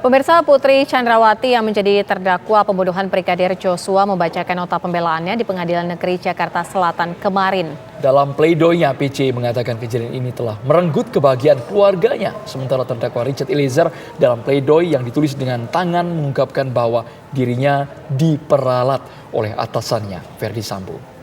Pemirsa, Putri Chandrawati yang menjadi terdakwa pembunuhan Brigadir Joshua membacakan nota pembelaannya di Pengadilan Negeri Jakarta Selatan kemarin. Dalam pleidoinya, PC mengatakan kejadian ini telah merenggut kebahagiaan keluarganya. Sementara terdakwa Richard Eliezer dalam pleidoi yang ditulis dengan tangan mengungkapkan bahwa dirinya diperalat oleh atasannya, Ferdi Sambo.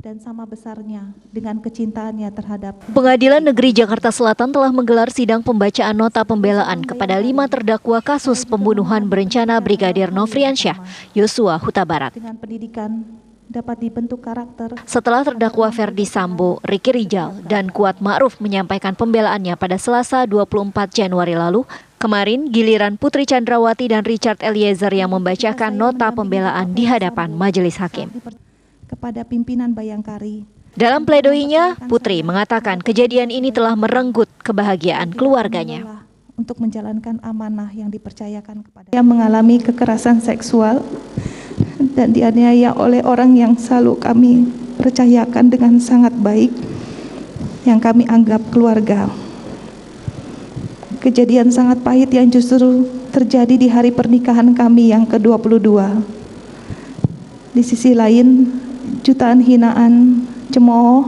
Dan sama besarnya dengan kecintaannya terhadap. Pengadilan Negeri Jakarta Selatan telah menggelar sidang pembacaan nota pembelaan kepada 5 terdakwa kasus pembunuhan berencana Brigadir Nofriansyah Yosua Huta Barat. Dengan pendidikan dapat dibentuk karakter. Setelah terdakwa Ferdi Sambo, Ricky Rijal, dan Kuat Ma'ruf menyampaikan pembelaannya pada Selasa 24 Januari lalu, kemarin giliran Putri Chandrawati dan Richard Eliezer yang membacakan nota pembelaan di hadapan majelis hakim. Kepada pimpinan Bayangkari. Dalam pledoinya, Putri mengatakan kejadian ini telah merenggut kebahagiaan keluarganya. Untuk menjalankan amanah yang dipercayakan kepada. Yang mengalami kekerasan seksual dan dianiaya oleh orang yang selalu kami percayakan dengan sangat baik, yang kami anggap keluarga. Kejadian sangat pahit yang justru terjadi di hari pernikahan kami yang ke-22. Di sisi lain, jutaan hinaan, cemooh,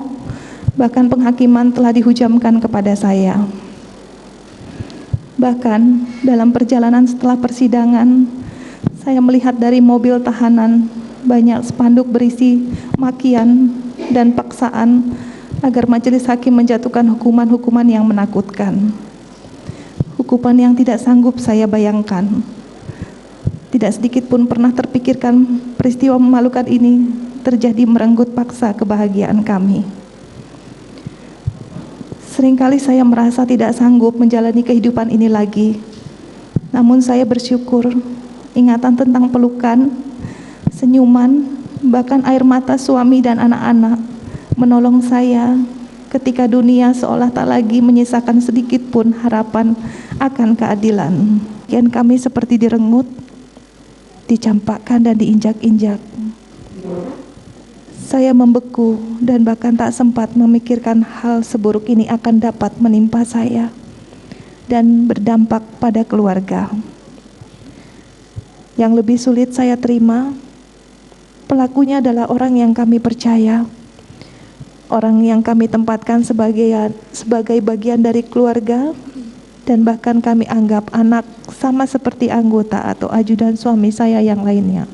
bahkan penghakiman telah dihujamkan kepada saya. Bahkan dalam perjalanan setelah persidangan, saya melihat dari mobil tahanan banyak spanduk berisi makian dan paksaan agar majelis hakim menjatuhkan hukuman-hukuman yang menakutkan. Hukuman yang tidak sanggup saya bayangkan. Tidak sedikit pun pernah terpikirkan peristiwa memalukan ini terjadi merenggut paksa kebahagiaan kami. Seringkali saya merasa tidak sanggup menjalani kehidupan ini lagi. Namun saya bersyukur ingatan tentang pelukan, senyuman, bahkan air mata suami dan anak-anak menolong saya ketika dunia seolah tak lagi menyisakan sedikit pun harapan akan keadilan. Kian kami seperti direngut, dicampakkan dan diinjak-injak. Saya membeku dan bahkan tak sempat memikirkan hal seburuk ini akan dapat menimpa saya dan berdampak pada keluarga. Yang lebih sulit saya terima, pelakunya adalah orang yang kami percaya, orang yang kami tempatkan sebagai bagian dari keluarga, dan bahkan kami anggap anak sama seperti anggota atau ajudan suami saya yang lainnya.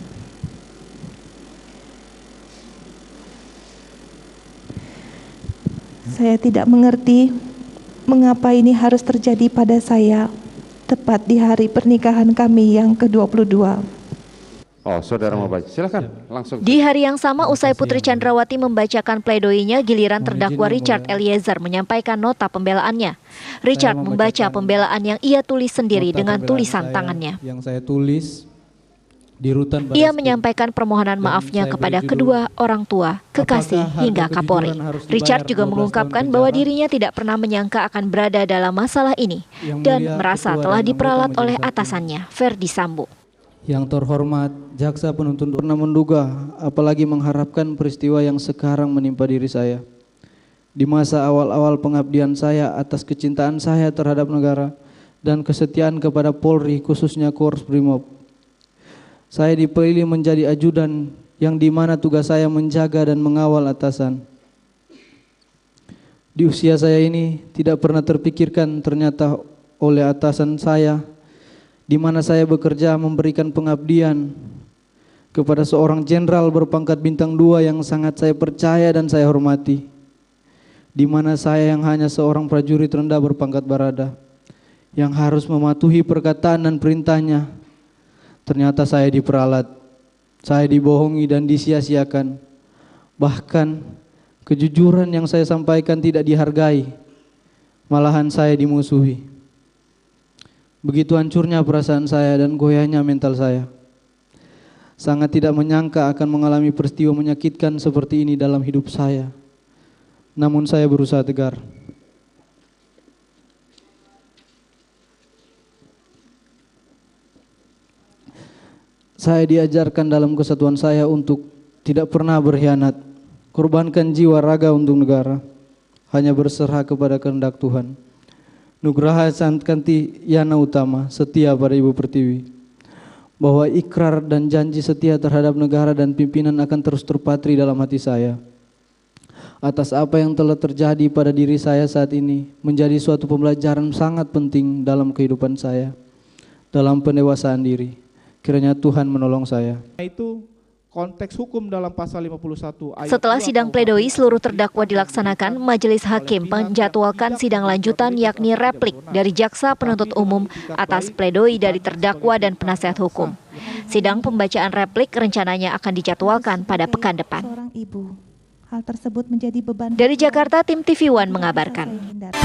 Saya tidak mengerti mengapa ini harus terjadi pada saya tepat di hari pernikahan kami yang ke-22. Oh, saudara mau baca, silakan langsung. Di hari yang sama, usai Putri Chandrawati membacakan pledoinya, giliran terdakwa Richard Eliezer menyampaikan nota pembelaannya. Richard membaca pembelaan yang ia tulis sendiri dengan tulisan tangannya. Yang saya tulis di rutan. Ia menyampaikan permohonan maafnya kepada kedua orang tua, kekasih hingga Kapolri. Richard juga mengungkapkan bahwa dirinya tidak pernah menyangka akan berada dalam masalah ini dan merasa telah diperalat oleh atasannya, Ferdi Sambo. Yang terhormat, jaksa penuntut pernah menduga, apalagi mengharapkan peristiwa yang sekarang menimpa diri saya. Di masa awal-awal pengabdian saya atas kecintaan saya terhadap negara dan kesetiaan kepada Polri, khususnya Korps Brimob. Saya dipilih menjadi ajudan yang dimana tugas saya menjaga dan mengawal atasan. Di usia saya ini tidak pernah terpikirkan ternyata oleh atasan saya, di mana saya bekerja memberikan pengabdian kepada seorang jenderal berpangkat bintang 2 yang sangat saya percaya dan saya hormati, di mana saya yang hanya seorang prajurit rendah berpangkat barada yang harus mematuhi perkataan dan perintahnya. Ternyata saya diperalat, saya dibohongi dan disia-siakan. Bahkan kejujuran yang saya sampaikan tidak dihargai, malahan saya dimusuhi. Begitu hancurnya perasaan saya dan goyahnya mental saya. Sangat tidak menyangka akan mengalami peristiwa menyakitkan seperti ini dalam hidup saya. Namun saya berusaha tegar. Saya diajarkan dalam kesatuan saya untuk tidak pernah berkhianat, korbankan jiwa raga untuk negara, hanya berserah kepada kehendak Tuhan. Nugraha Sankanti Yana Utama, setia pada Ibu Pertiwi, bahwa ikrar dan janji setia terhadap negara dan pimpinan akan terus terpatri dalam hati saya. Atas apa yang telah terjadi pada diri saya saat ini, menjadi suatu pembelajaran sangat penting dalam kehidupan saya, dalam pendewasaan diri. Kiranya Tuhan menolong saya. Itu konteks hukum dalam pasal 51 ayat Setelah 2 sidang pledoi seluruh terdakwa dilaksanakan, majelis hakim menjadwalkan sidang lanjutan yakni replik dari jaksa penuntut umum atas pledoi dari terdakwa dan penasihat hukum. Sidang pembacaan replik rencananya akan dijadwalkan pada pekan depan. Seorang ibu. Hal tersebut menjadi beban. Dari Jakarta, tim TV One mengabarkan. Saya hindari.